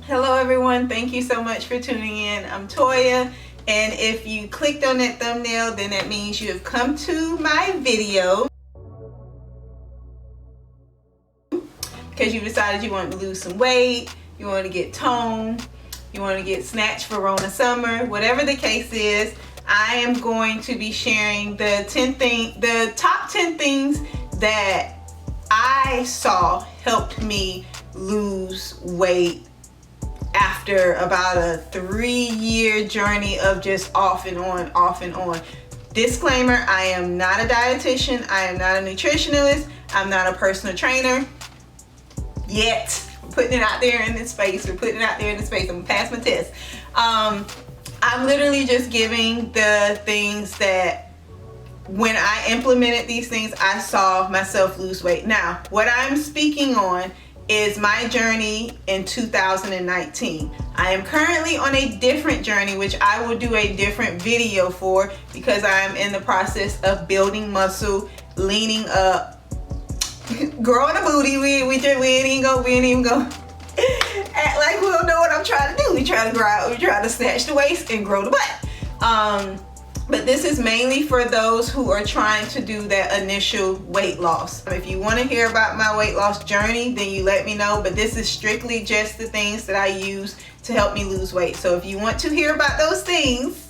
Hello everyone, thank you so much for tuning in. I'm Toya, and if you clicked on that thumbnail, then that means you have come to my video because you decided you wanted to lose some weight, you want to get toned, you want to get snatched for Rona summer. Whatever the case is, I am going to be sharing the top 10 things that I saw helped me lose weight after about a 3-year journey of just off and on. Disclaimer, I am not a dietitian, I am not a nutritionist, I'm not a personal trainer yet. I'm putting it out there in this space. I'm gonna pass my test. I'm literally just giving the things that when I implemented these things, I saw myself lose weight. Now, what I'm speaking on is my journey in 2019. I am currently on a different journey, which I will do a different video for because I'm in the process of building muscle, leaning up, growing a booty. We ain't even go act like we don't know what I'm trying to do. We try to snatch the waist and grow the butt. But this is mainly for those who are trying to do that initial weight loss. If you want to hear about my weight loss journey, then you let me know. But this is strictly just the things that I use to help me lose weight. So if you want to hear about those things,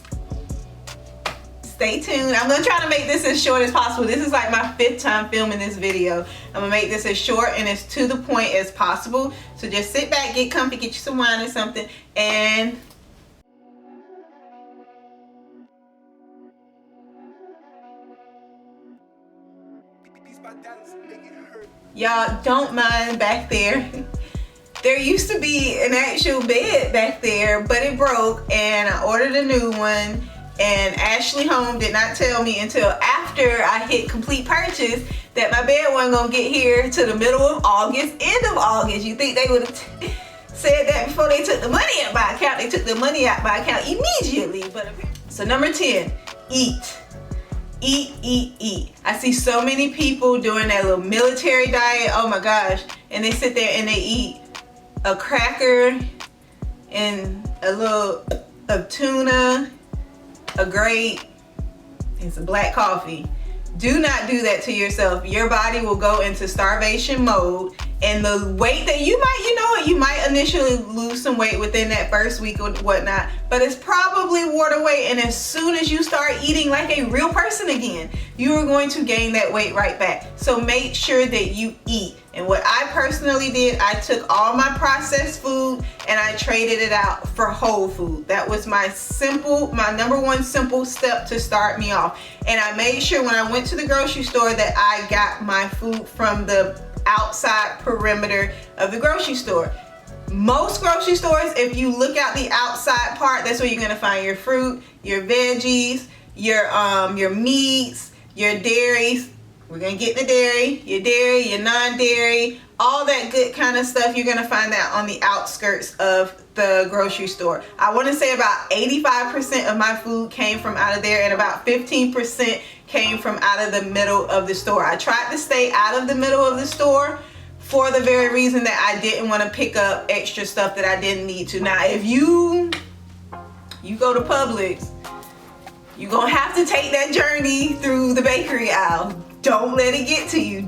stay tuned. I'm going to try to make this as short as possible. This is like my 5th time filming this video. I'm going to make this as short and as to the point as possible. So just sit back, get comfy, get you some wine or something, and y'all don't mind back there. There used to be an actual bed back there, but it broke and I ordered a new one, and Ashley Home did not tell me until after I hit complete purchase that my bed wasn't gonna get here to the middle of August, end of August. You think they would have said that before they took the money out by account? They took the money out by account immediately. So number 10, eat. Eat. I see so many people doing that little military diet. Oh my gosh. And they sit there and they eat a cracker and a little of tuna, a grape, and some black coffee. Do not do that to yourself. Your body will go into starvation mode, and the weight that you might initially lose some weight within that first week or whatnot, but it's probably water weight. And as soon as you start eating like a real person again, you are going to gain that weight right back. So make sure that you eat. And what I personally did, I took all my processed food and I traded it out for whole food. That was my number one simple step to start me off. And I made sure when I went to the grocery store that I got my food from the outside perimeter of the grocery store. Most grocery stores, if you look out the outside part, that's where you're gonna find your fruit, your veggies, your meats, your dairies. We're gonna get the dairy, your non-dairy, all that good kind of stuff. You're gonna find that on the outskirts of the grocery store. I want to say about 85% of my food came from out of there, and about 15% came from out of the middle of the store. I tried to stay out of the middle of the store for the very reason that I didn't want to pick up extra stuff that I didn't need to. Now, if you go to Publix, you're gonna have to take that journey through the bakery aisle. Don't let it get to you.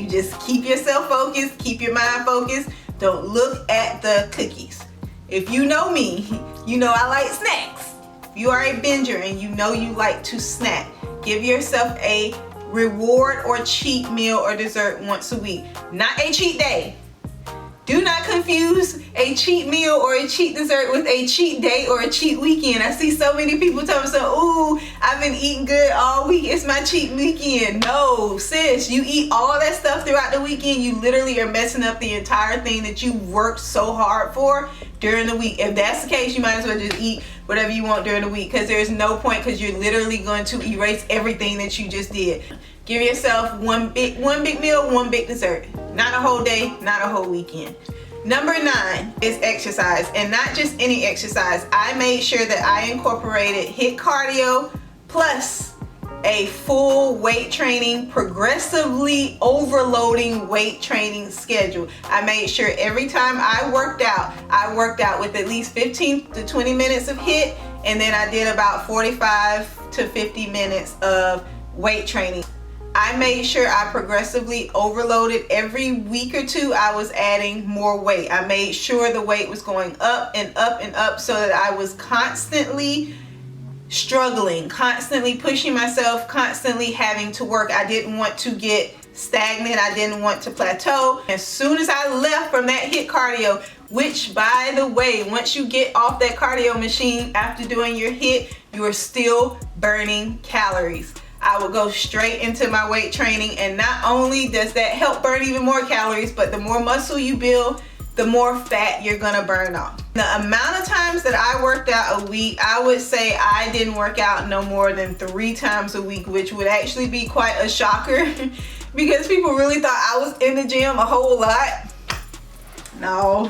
Just keep yourself focused, keep your mind focused. Don't look at the cookies. If you know me, you know I like snacks. If you are a binger and you know you like to snack, give yourself a reward or cheat meal or dessert once a week, not a cheat day. Do not confuse a cheat meal or a cheat dessert with a cheat day or a cheat weekend. I see so many people tell me, ooh, I've been eating good all week, it's my cheat weekend. No, sis, you eat all that stuff throughout the weekend, you literally are messing up the entire thing that you worked so hard for during the week. If that's the case, you might as well just eat whatever you want during the week, because there's no point, because you're literally going to erase everything that you just did. Give yourself one big meal, one big dessert. Not a whole day, not a whole weekend. Number 9 is exercise, and not just any exercise. I made sure that I incorporated HIIT cardio plus a full weight training, progressively overloading weight training schedule. I made sure every time I worked out with at least 15 to 20 minutes of HIIT, and then I did about 45 to 50 minutes of weight training. I made sure I progressively overloaded. Every week or two I was adding more weight. I made sure the weight was going up and up and up, so that I was constantly struggling, constantly pushing myself, constantly having to work. I didn't want to get stagnant. I didn't want to plateau. As soon as I left from that HIIT cardio, which by the way, once you get off that cardio machine after doing your HIIT, you are still burning calories. I would go straight into my weight training, and not only does that help burn even more calories, but the more muscle you build, the more fat you're gonna burn off. The amount of times that I worked out a week, I would say I didn't work out no more than 3 times a week, which would actually be quite a shocker because people really thought I was in the gym a whole lot. No,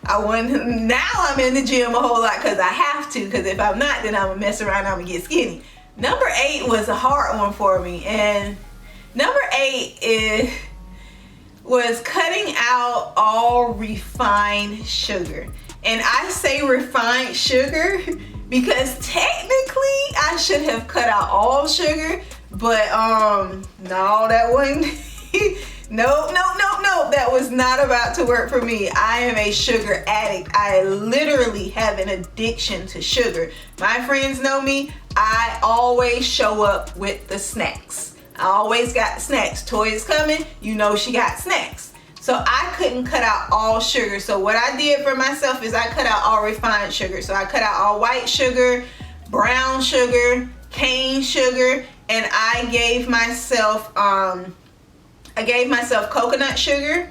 I wasn't. Now I'm in the gym a whole lot because I have to, because if I'm not, then I'm gonna mess around and I'm gonna get skinny. Number 8 was a hard one for me, and number 8 was cutting out all refined sugar. And I say refined sugar because technically I should have cut out all sugar, but no, that wasn't no, that was not about to work for me. I am a sugar addict. I literally have an addiction to sugar. My friends know me. I always show up with the snacks. I always got snacks. Toya's coming, you know she got snacks. So I couldn't cut out all sugar. So what I did for myself is I cut out all refined sugar. So I cut out all white sugar, brown sugar, cane sugar, and I gave myself coconut sugar,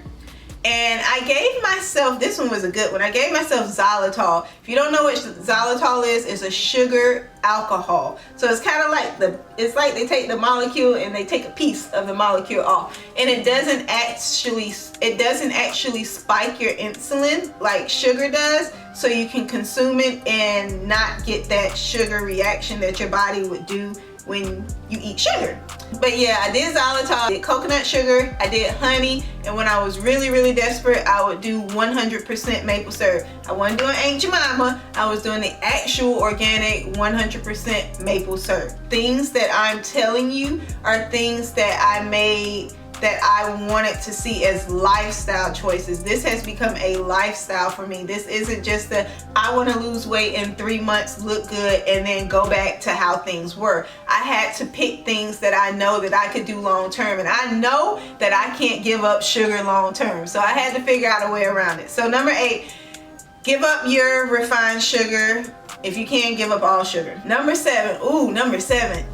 and I gave myself, this one was a good one, I gave myself xylitol. If you don't know what xylitol is, it's a sugar alcohol. So it's kind of like it's like they take the molecule and they take a piece of the molecule off, and it doesn't actually spike your insulin like sugar does, so you can consume it and not get that sugar reaction that your body would do when you eat sugar. But yeah, I did xylitol, I did coconut sugar, I did honey, and when I was really desperate, I would do 100% maple syrup. I wasn't doing Aunt Jemima, I was doing the actual organic 100% maple syrup. Things that I'm telling you are things that I made that I wanted to see as lifestyle choices. This has become a lifestyle for me. This isn't just I want to lose weight in 3 months, look good, and then go back to how things were. I had to pick things that I know that I could do long term, and I know that I can't give up sugar long term. So I had to figure out a way around it. So number 8, give up your refined sugar. If you can, give up all sugar. Number 7, number 7,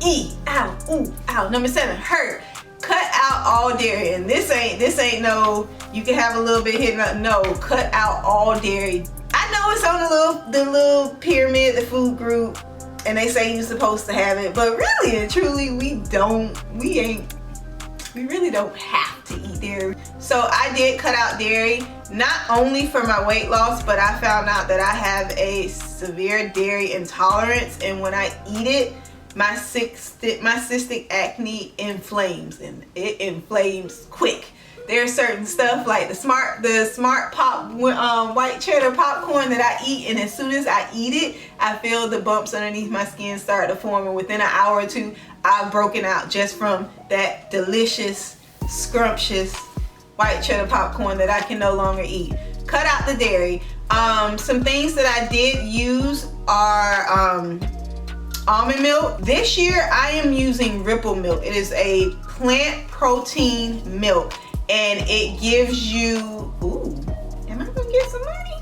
number 7, hurt. Cut out all dairy, and this ain't no you can have a little bit here. No, cut out all dairy. I know it's on the little pyramid, the food group, and they say you're supposed to have it, but really and truly we really don't have to eat dairy. So I did cut out dairy, not only for my weight loss, but I found out that I have a severe dairy intolerance, and when I eat it, my cystic acne inflames, and it inflames quick. There's certain stuff like the smart pop white cheddar popcorn that I eat, and as soon as I eat it, I feel the bumps underneath my skin start to form, and within an hour or two, I've broken out just from that delicious, scrumptious white cheddar popcorn that I can no longer eat. Cut out the dairy. Some things that I did use are almond milk. This year I am using Ripple milk. It is a plant protein milk, and it gives you, am I gonna get some money?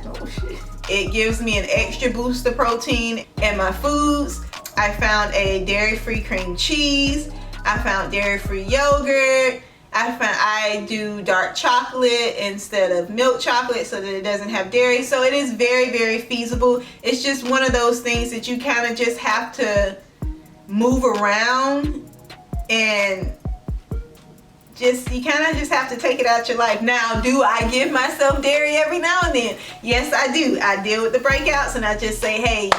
Oh shit. It gives me an extra boost of protein in my foods. I found a dairy-free cream cheese. I found dairy-free yogurt. I do dark chocolate instead of milk chocolate so that it doesn't have dairy. So it is very feasible. It's just one of those things that you kind of just have to move around, and you kind of just have to take it out your life. Now, do I give myself dairy every now and then? Yes, I do. I deal with the breakouts, and I just say, hey,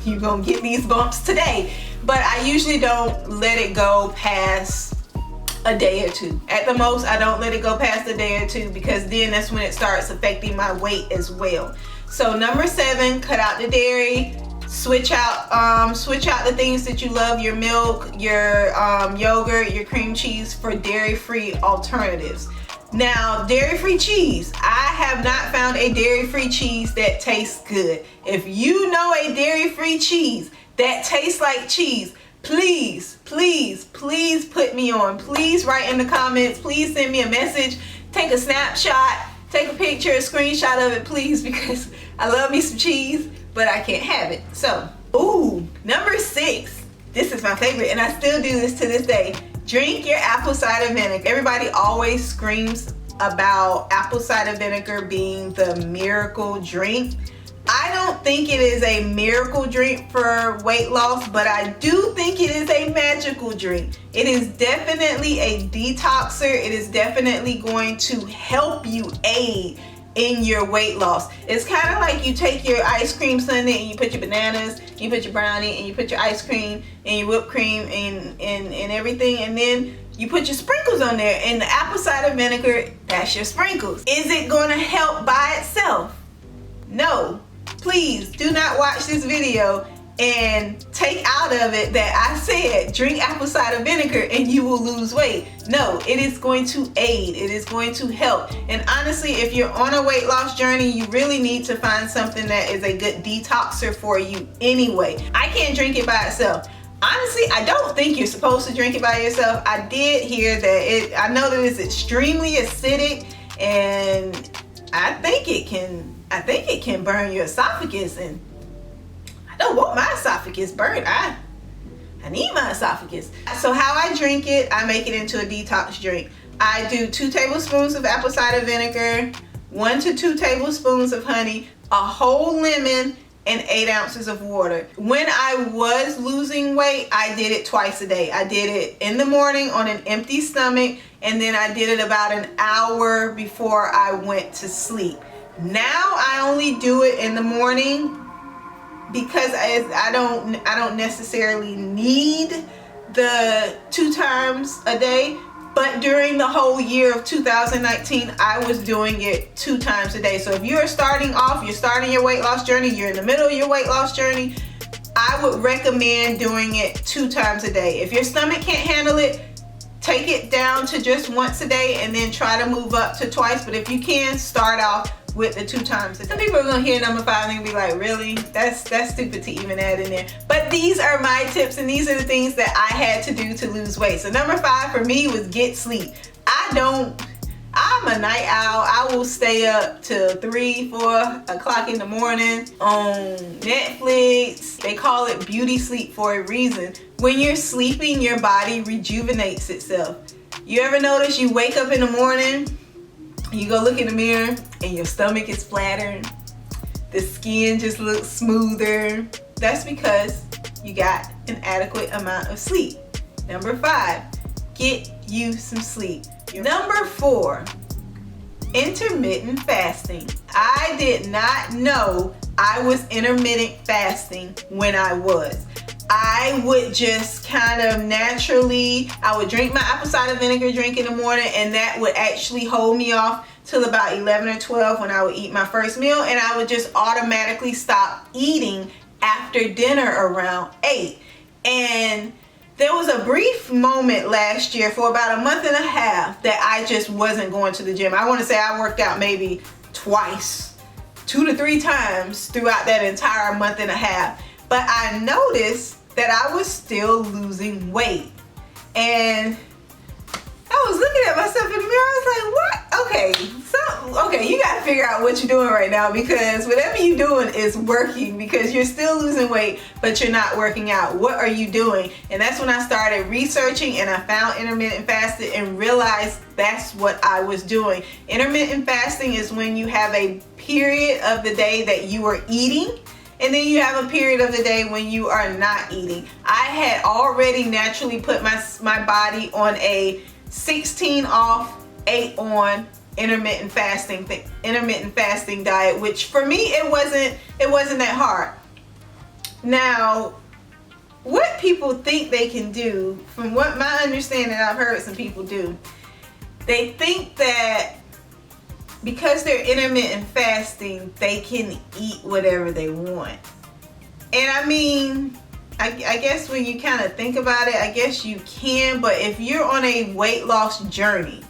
you gonna get these bumps today. but I usually don't let it go past a day or two. At the most, I don't let it go past a day or two, because then that's when it starts affecting my weight as well. So number 7, cut out the dairy. Switch out the things that you love, your milk, your yogurt, your cream cheese, for dairy-free alternatives. Now, dairy-free cheese, I have not found a dairy-free cheese that tastes good. If you know a dairy-free cheese that tastes like cheese, please, please, please put me on. Please write in the comments. Please send me a message. Take a snapshot. Take a picture, a screenshot of it, please, because I love me some cheese, but I can't have it. So, ooh, number 6. This is my favorite, and I still do this to this day. Drink your apple cider vinegar. Everybody always screams about apple cider vinegar being the miracle drink. I don't think it is a miracle drink for weight loss, but I do think it is a magical drink. It is definitely a detoxer. It is definitely going to help you aid in your weight loss. It's kind of like you take your ice cream sundae and you put your bananas, you put your brownie, and you put your ice cream and your whipped cream and everything, and then you put your sprinkles on there, and the apple cider vinegar, that's your sprinkles. Is it going to help by itself? No. Please do not watch this video and take out of it that I said drink apple cider vinegar and you will lose weight. No, it is going to aid. It is going to help. And honestly, if you're on a weight loss journey, you really need to find something that is a good detoxer for you anyway. I can't drink it by itself. Honestly, I don't think you're supposed to drink it by yourself. I did hear that I know that it's extremely acidic, and I think it can burn your esophagus, and I don't want my esophagus burnt. I need my esophagus. So how I drink it, I make it into a detox drink. I do 2 tablespoons of apple cider vinegar, 1 to 2 tablespoons of honey, a whole lemon, and 8 ounces of water. When I was losing weight, I did it twice a day. I did it in the morning on an empty stomach, and then I did it about an hour before I went to sleep. Now I only do it in the morning because I don't necessarily need the 2 times a day, but during the whole year of 2019, I was doing it 2 times a day. So if you're starting your weight loss journey, you're in the middle of your weight loss journey, I would recommend doing it 2 times a day. If your stomach can't handle it, take it down to just once a day and then try to move up to twice. But if you can, start off with the 2 times a day. Some people are gonna hear number 5 and be like, really? That's stupid to even add in there. But these are my tips, and these are the things that I had to do to lose weight. So number 5 for me was get sleep. I'm a night owl. I will stay up till 3, 4 o'clock in the morning on Netflix. They call it beauty sleep for a reason. When you're sleeping, your body rejuvenates itself. You ever notice you wake up in the morning, you go look in the mirror, and your stomach is flatter, the skin just looks smoother? That's because you got an adequate amount of sleep. Number 5, get you some sleep. Number 4, intermittent fasting. I did not know I was intermittent fasting when I was. I would just kind of naturally, I would drink my apple cider vinegar drink in the morning, and that would actually hold me off till about 11 or 12 when I would eat my first meal, and I would just automatically stop eating after dinner around 8. And there was a brief moment last year for about a month and a half that I just wasn't going to the gym. I want to say I worked out maybe twice, 2 to 3 times throughout that entire month and a half. But I noticed that I was still losing weight. And I was looking at myself in the mirror, I was like, what? Okay, you gotta figure out what you're doing right now, because whatever you're doing is working, because you're still losing weight, but you're not working out. What are you doing? And that's when I started researching, and I found intermittent fasting and realized that's what I was doing. Intermittent fasting is when you have a period of the day that you are eating, and then you have a period of the day when you are not eating. I had already naturally put my body on a 16 off, 8 on intermittent fasting diet, which for me it wasn't that hard. Now, what people think they can do, from what my understanding, I've heard some people do, they think that because they're intermittent fasting, they can eat whatever they want. And I mean, I guess when you kind of think about it, I guess you can, but if you're on a weight loss journey,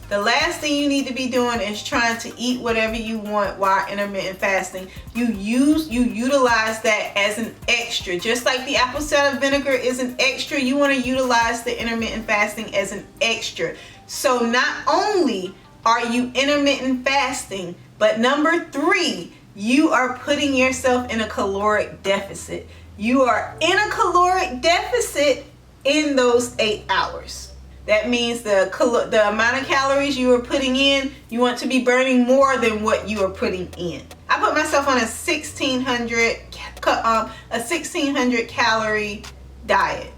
the last thing you need to be doing is trying to eat whatever you want while intermittent fasting. You utilize that as an extra. Just like the apple cider vinegar is an extra, you want to utilize the intermittent fasting as an extra. So not only are you intermittent fasting, but number 3, you are putting yourself in a caloric deficit. You are in a caloric deficit in those 8 hours. That means the amount of calories you are putting in, you want to be burning more than what you are putting in. I put myself on a 1600 calorie diet,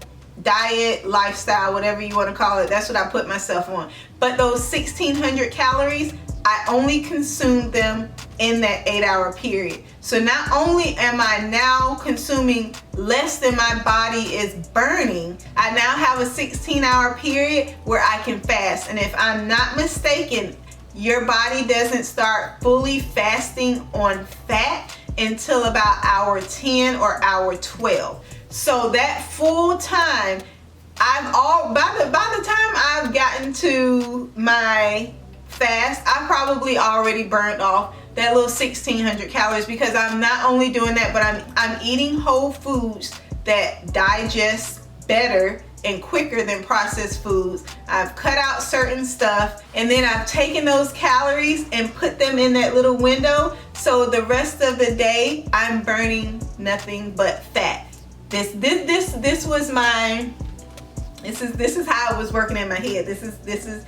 lifestyle, whatever you want to call it. That's what I put myself on. But those 1600 calories, I only consumed them in that 8-hour period. So not only am I now consuming less than my body is burning, I now have a 16-hour period where I can fast. And if I'm not mistaken, your body doesn't start fully fasting on fat until about hour 10 or hour 12. So that full time, by the time I've gotten to my fast, I probably already burned off that little 1600 calories, because I'm not only doing that, but I'm eating whole foods that digest better and quicker than processed foods. I've cut out certain stuff, and then I've taken those calories and put them in that little window, so the rest of the day I'm burning nothing but fat. This is how it was working in my head. This is the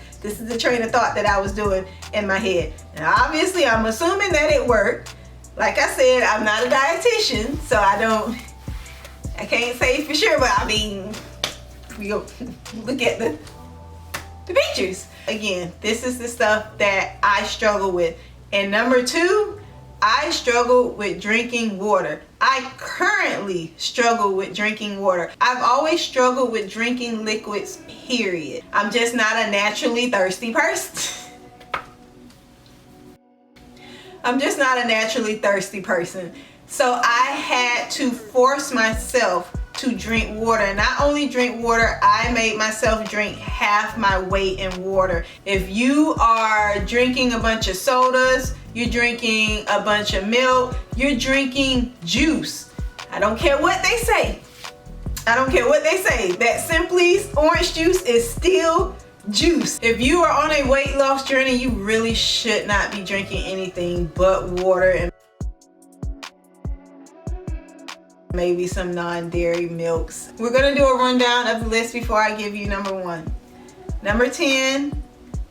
train of thought that I was doing in my head. And obviously I'm assuming that it worked. Like I said, I'm not a dietitian, so I can't say for sure, but I mean, we go look at the pictures. Again, this is the stuff that I struggle with. And number 2, I struggle with drinking water. I currently struggle with drinking water. I've always struggled with drinking liquids, period. I'm just not a naturally thirsty person. I'm just not a naturally thirsty person. So I had to force myself to drink water. Not only drink water, I made myself drink half my weight in water. If you are drinking a bunch of sodas, you're drinking a bunch of milk, you're drinking juice, I don't care what they say. I don't care what they say. That Simply's orange juice is still juice. If you are on a weight loss journey, you really should not be drinking anything but water and maybe some non-dairy milks. We're gonna do a rundown of the list before I give you number 1. Number 10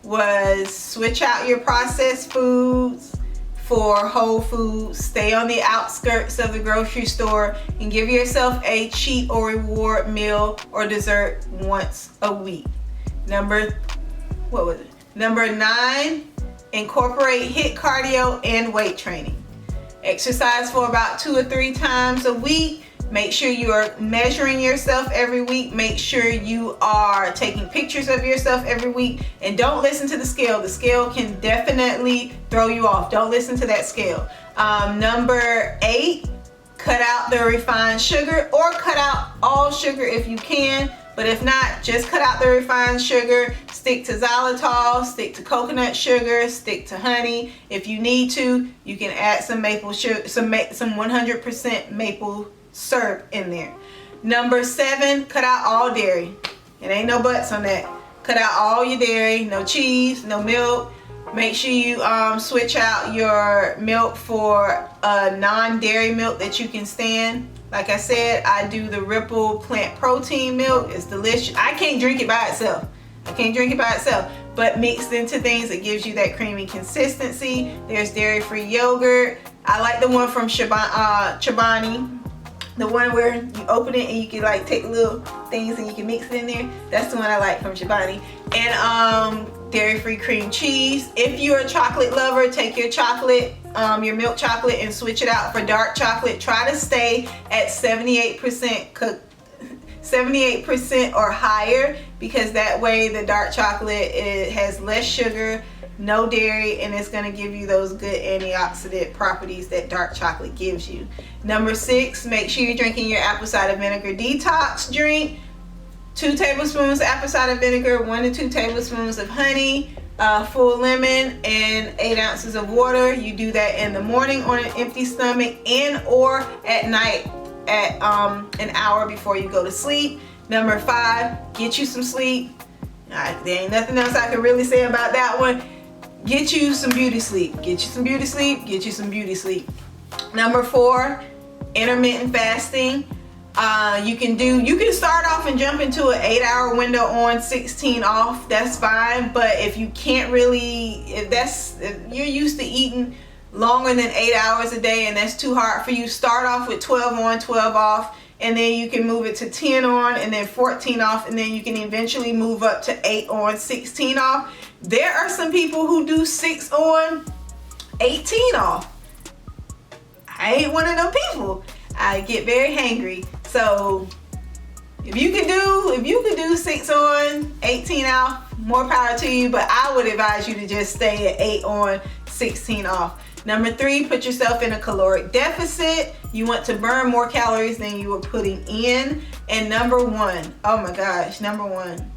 was switch out your processed foods for whole foods. Stay on the outskirts of the grocery store and give yourself a cheat or reward meal or dessert once a week. Number 9, incorporate HIIT cardio and weight training. Exercise for about 2 or 3 times a week. Make sure you are measuring yourself every week. Make sure you are taking pictures of yourself every week. And don't listen to the scale. The scale can definitely throw you off. Don't listen to that scale. Number 8, cut out the refined sugar, or cut out all sugar if you can. But if not, just cut out the refined sugar. Stick to xylitol, stick to coconut sugar, stick to honey. If you need to, you can add some maple sugar, some 100% maple syrup in there. Number 7, cut out all dairy. It ain't no buts on that. Cut out all your dairy, no cheese, no milk. Make sure you switch out your milk for a non-dairy milk that you can stand. Like I said, I do the Ripple plant protein milk. It's delicious. I can't drink it by itself. But mixed into things, it gives you that creamy consistency. There's dairy-free yogurt. I like the one from Chobani. The one where you open it and you can like take little things and you can mix it in there. That's the one I like from Chobani. And dairy-free cream cheese. If you're a chocolate lover, take your chocolate, your milk chocolate, and switch it out for dark chocolate. Try to stay at 78% 78% or higher, because that way the dark chocolate, it has less sugar, no dairy, and it's going to give you those good antioxidant properties that dark chocolate gives you. Number 6, make sure you're drinking your apple cider vinegar detox drink. 2 tablespoons apple cider vinegar, 1 to 2 tablespoons of honey, full lemon, and 8 ounces of water. You do that in the morning on an empty stomach and or at night at an hour before you go to sleep. Number 5, get you some sleep. There ain't nothing else I can really say about that one. Get you some beauty sleep. Get you some beauty sleep. Get you some beauty sleep. Number 4, intermittent fasting. You can start off and jump into an 8-hour window on, 16 off. That's fine. But if you can't really, if you're used to eating longer than 8 hours a day and that's too hard for you, start off with 12 on, 12 off, and then you can move it to 10 on and then 14 off, and then you can eventually move up to 8 on, 16 off. There are some people who do 6 on, 18 off. I ain't one of them people. I get very hangry. So if you could do 6 on, 18 off, more power to you, but I would advise you to just stay at 8 on, 16 off. Number 3, put yourself in a caloric deficit. You want to burn more calories than you were putting in. And number 1, oh my gosh, number 1.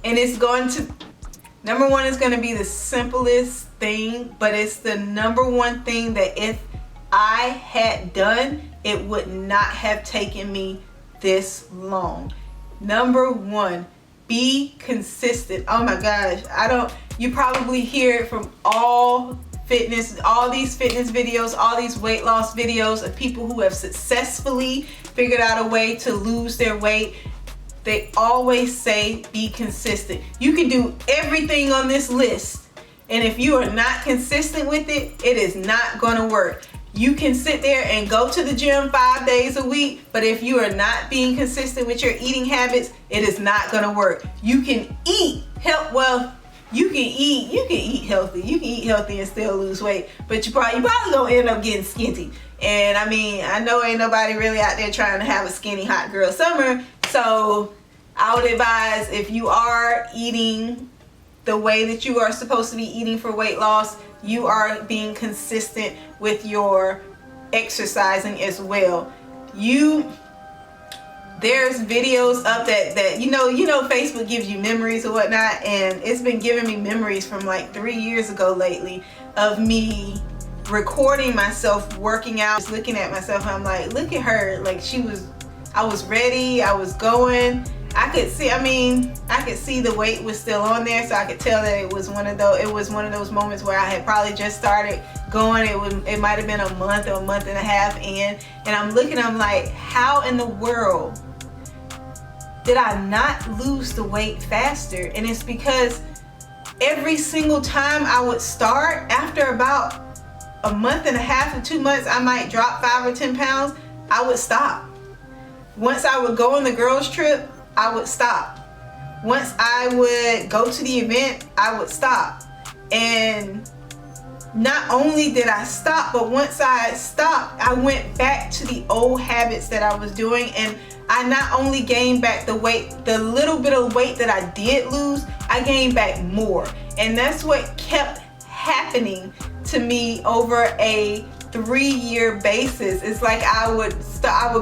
And number 1 is going to be the simplest thing, but it's the number 1 thing that if I had done, it would not have taken me this long. Number 1, be consistent. Oh my gosh, you probably hear it from all these fitness videos, all these weight loss videos of people who have successfully figured out a way to lose their weight. They always say be consistent. You can do everything on this list, and if you are not consistent with it, it is not going to work. You can sit there and go to the gym 5 days a week, but if you are not being consistent with your eating habits, it is not going to work. You can eat you can eat healthy. You can eat healthy and still lose weight, but you probably gonna end up getting skinty. And I mean, I know ain't nobody really out there trying to have a skinny hot girl summer. So I would advise, if you are eating the way that you are supposed to be eating for weight loss, you are being consistent with your exercising as well. There's videos up that you know Facebook gives you memories or whatnot, and it's been giving me memories from like 3 years ago lately of me recording myself working out, just looking at myself, and I'm like, look at her, like I was ready, I was going. I could see the weight was still on there, so I could tell that it was one of those moments where I had probably just started going. It might have been a month or a month and a half in, and I'm like, how in the world did I not lose the weight faster? And it's because every single time I would start, after about a month and a half or 2 months, I might drop 5 or 10 pounds. I would stop. Once I would go on the girls trip, I would stop. Once I would go to the event, I would stop. And not only did I stop, but once I stopped, I went back to the old habits that I was doing, and I not only gained back the weight, the little bit of weight that I did lose, I gained back more. And that's what kept happening to me over a 3-year basis. It's like I would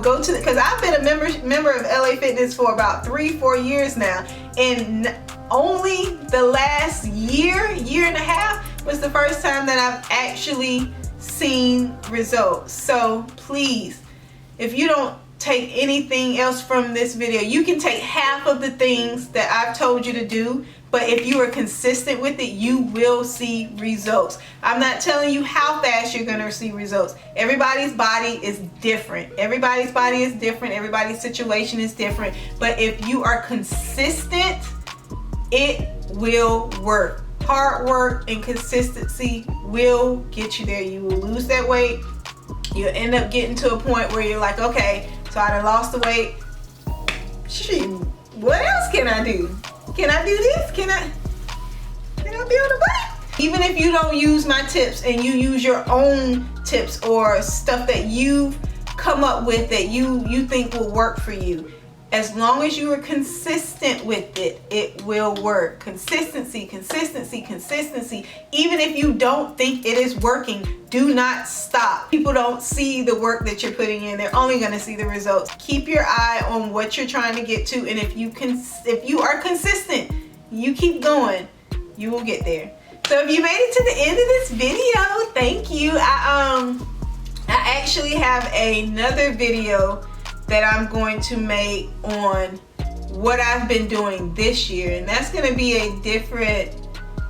go to because I've been a member of LA Fitness for about 3-4 years now, and only the last year and a half was the first time that I've actually seen results. So please, if you don't take anything else from this video, you can take half of the things that I've told you to do, but if you are consistent with it, you will see results. I'm not telling you how fast you're going to see results. Everybody's body is different. Everybody's body is different. Everybody's situation is different. But if you are consistent, it will work. Hard work and consistency will get you there. You will lose that weight. You'll end up getting to a point where you're like, okay, so I done lost the weight. Shoot, what else can I do? Can I do this? Can I build a bike? Even if you don't use my tips and you use your own tips or stuff that you've come up with that you think will work for you. As long as you are consistent with it, it will work. Consistency, consistency, consistency. Even if you don't think it is working, do not stop. People don't see the work that you're putting in. They're only going to see the results. Keep your eye on what you're trying to get to, and if you are consistent, you keep going, you will get there. So if you made it to the end of this video, thank you. I actually have another video that I'm going to make on what I've been doing this year, and that's going to be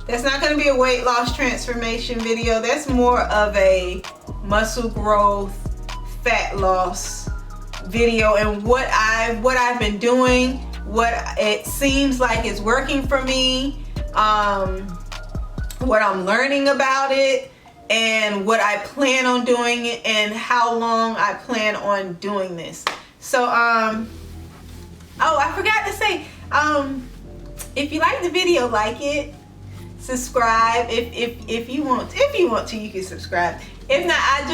that's not going to be a weight loss transformation video. That's more of a muscle growth, fat loss video, and what I've been doing, what it seems like is working for me, what I'm learning about it, and what I plan on doing, and how long I plan on doing this. So oh, I forgot to say, if you like the video, like it, subscribe. If you want to, you can subscribe. If not, I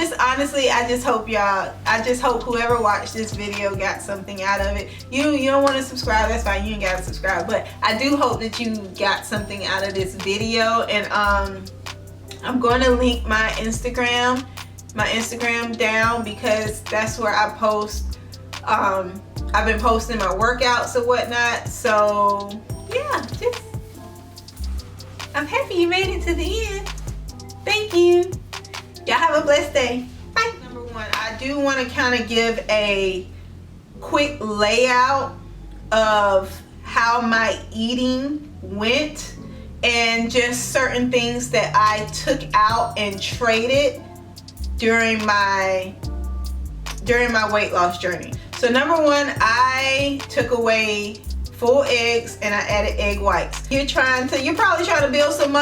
just hope whoever watched this video got something out of it. You don't want to subscribe, that's fine, you ain't gotta subscribe, but I do hope that you got something out of this video. And I'm going to link my Instagram down, because that's where I post. I've been posting my workouts and whatnot. So yeah, I'm happy you made it to the end. Thank you. Y'all have a blessed day. Bye. Number one, I do want to kind of give a quick layout of how my eating went, and just certain things that I took out and traded during my weight loss journey. So number one, I took away full eggs and I added egg whites. You're probably trying to build some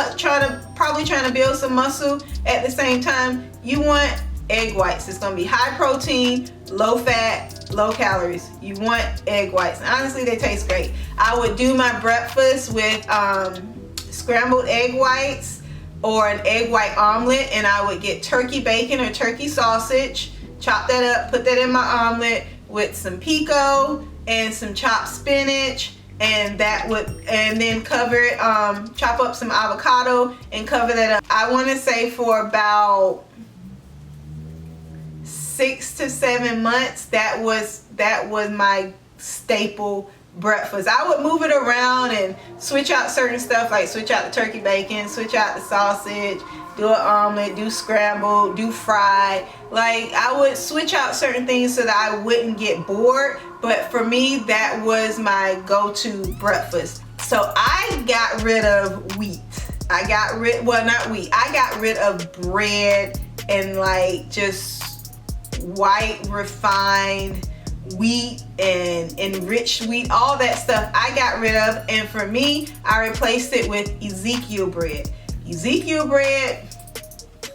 muscle at the same time. You want egg whites. It's gonna be high protein, low fat, low calories. You want egg whites. And honestly, they taste great. I would do my breakfast with scrambled egg whites or an egg white omelet, and I would get turkey bacon or turkey sausage, chop that up, put that in my omelet with some pico and some chopped spinach, and then cover it, chop up some avocado and cover that up. I want to say for about 6 to 7 months, that was my staple breakfast. I would move it around and switch out certain stuff, like switch out the turkey bacon, switch out the sausage, do an omelet, do scrambled, do fried. Like, I would switch out certain things so that I wouldn't get bored, but for me, that was my go-to breakfast. So I got rid of wheat. I got rid of bread and like just white refined wheat and enriched wheat, all that stuff I got rid of. And for me, I replaced it with Ezekiel bread. Ezekiel bread,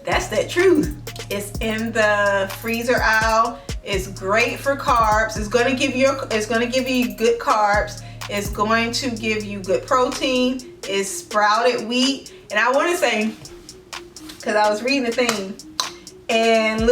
that's that truth. It's in the freezer aisle. It's great for carbs. It's going to give you good carbs. It's going to give you good protein. It's sprouted wheat. And I want to say, because I was reading the thing, and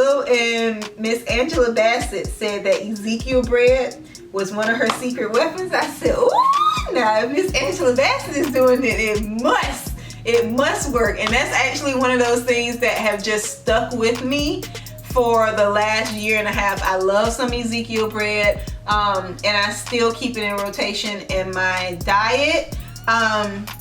Miss Angela Bassett said that Ezekiel bread was one of her secret weapons. I said, ooh, now if Miss Angela Bassett is doing it, it must work. And that's actually one of those things that have just stuck with me for the last year and a half. I love some Ezekiel bread, and I still keep it in rotation in my diet.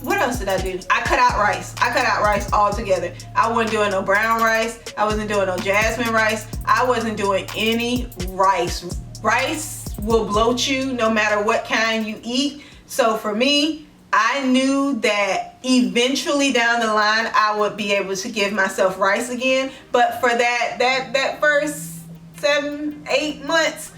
What else did I do? I cut out rice. I cut out rice altogether. I wasn't doing no brown rice. I wasn't doing no jasmine rice. I wasn't doing any rice. Rice will bloat you no matter what kind you eat. So for me, I knew that eventually down the line I would be able to give myself rice again. But for that first 7-8 months,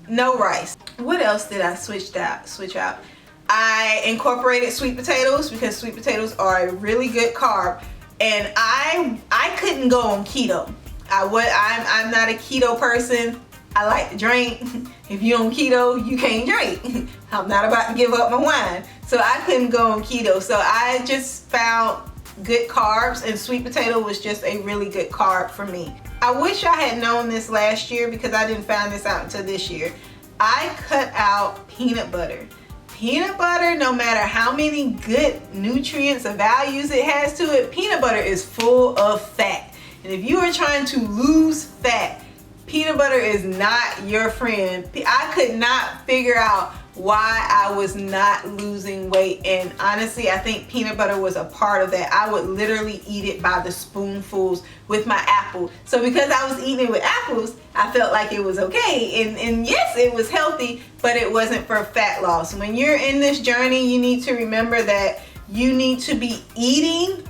no rice. What else did I switch out? I incorporated sweet potatoes, because sweet potatoes are a really good carb, and I couldn't go on keto. I'm not a keto person. I like to drink. If you're on keto, you can't drink. I'm not about to give up my wine. So I couldn't go on keto. So I just found good carbs, and sweet potato was just a really good carb for me. I wish I had known this last year because I didn't find this out until this year. I cut out peanut butter. Peanut butter, no matter how many good nutrients or values it has to it, peanut butter is full of fat. And if you are trying to lose fat, peanut butter is not your friend. I could not figure out why I was not losing weight, and honestly I think peanut butter was a part of that. I would literally eat it by the spoonfuls with my apple. So because I was eating it with apples, I felt like it was okay, and yes, it was healthy, but it wasn't for fat loss. When you're in this journey, you need to remember that you need to be eating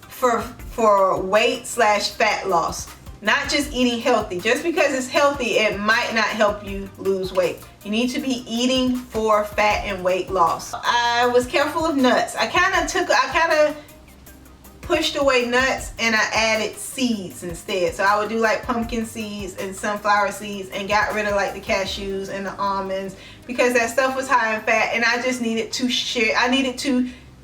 for weight/fat loss, not just eating healthy. Just because it's healthy, it might not help you lose weight. You need to be eating for fat and weight loss. I was careful of nuts. I kind of pushed away nuts and I added seeds instead. So I would do like pumpkin seeds and sunflower seeds and got rid of like the cashews and the almonds because that stuff was high in fat, and I just needed to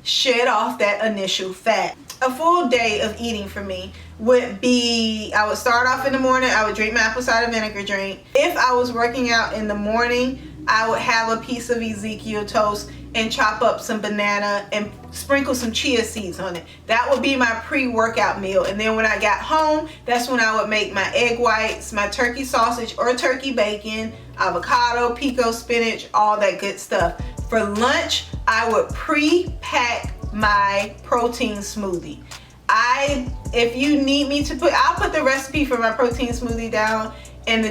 shed off that initial fat. A full day of eating for me would be, I would start off in the morning, I would drink my apple cider vinegar drink. If I was working out in the morning, I would have a piece of Ezekiel toast and chop up some banana and sprinkle some chia seeds on it. That would be my pre-workout meal. And then when I got home, that's when I would make my egg whites, my turkey sausage or turkey bacon, avocado, pico spinach, all that good stuff. For lunch, I would pre-pack my protein smoothie. If you need me to I'll put the recipe for my protein smoothie down in the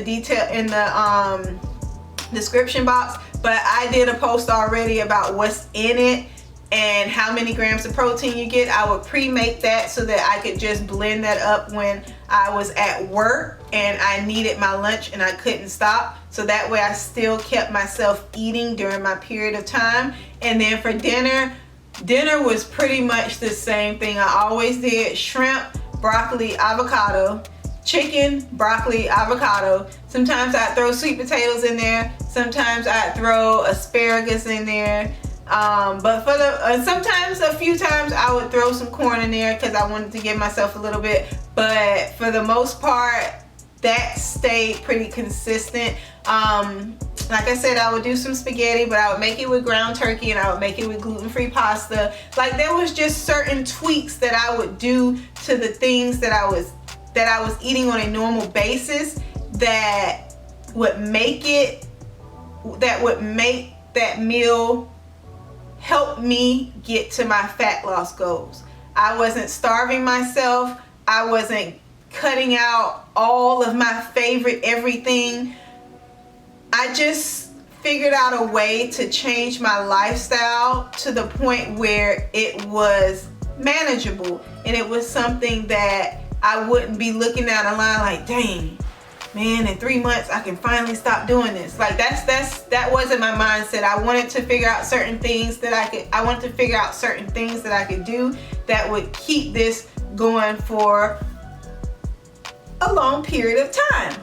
description box, but I did a post already about what's in it and how many grams of protein you get. I would pre-make that so that I could just blend that up when I was at work and I needed my lunch and I couldn't stop. So that way I still kept myself eating during my period of time. And then for dinner was pretty much the same thing I always did: shrimp, broccoli, avocado, chicken, broccoli, avocado. Sometimes I'd throw sweet potatoes in there. Sometimes I'd throw asparagus in there. But for sometimes a few times I would throw some corn in there because I wanted to give myself a little bit. But for the most part, that stayed pretty consistent. Like I said, I would do some spaghetti, but I would make it with ground turkey and I would make it with gluten-free pasta. Like, there was just certain tweaks that I would do to the things that I was eating on a normal basis that would make that meal help me get to my fat loss goals. I wasn't starving myself. I wasn't cutting out all of my favorite everything. I just figured out a way to change my lifestyle to the point where it was manageable and it was something that I wouldn't be looking at a line like, dang, man, in 3 months I can finally stop doing this. Like, that wasn't my mindset. I wanted to figure out certain things that I could do that would keep this going for a long period of time.